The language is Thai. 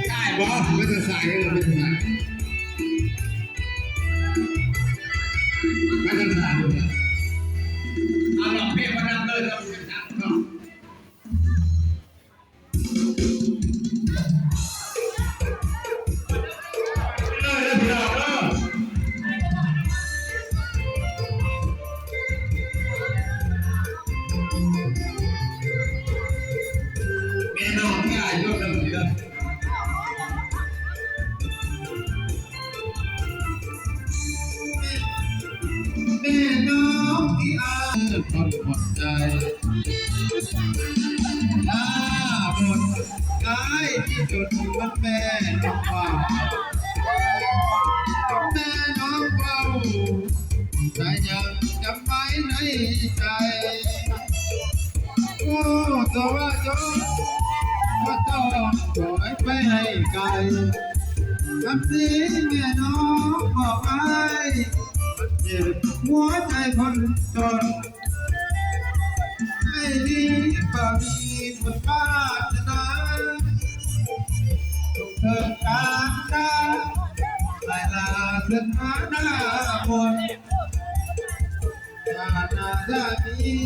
ได้บ่ไม่ต้องใส่ไม่ต้องใส่ไม่ต้องใส่เอาหลอกเพี้ยนมาดำเลยเราเป็นจังเนาะแม่น้องที่อายุเท่าไหร่แม่น้องที่อายุคนหมดใจหน้าบนกายที่จุดมันแม่น้องว่าแม่น้องเบาแต่ยังจำไว้ในใจโอ้ตัวว่าจงว่าต้องปล่อยไปให้ไกลคำสีแม่น้องบอกไว้เจ็บหัวใจคนจนให้ดีกว่ามีบุญป้าจะนะทุกเถิดการตาลายลาเดินมาหน้าบนชาติหน้าจะมี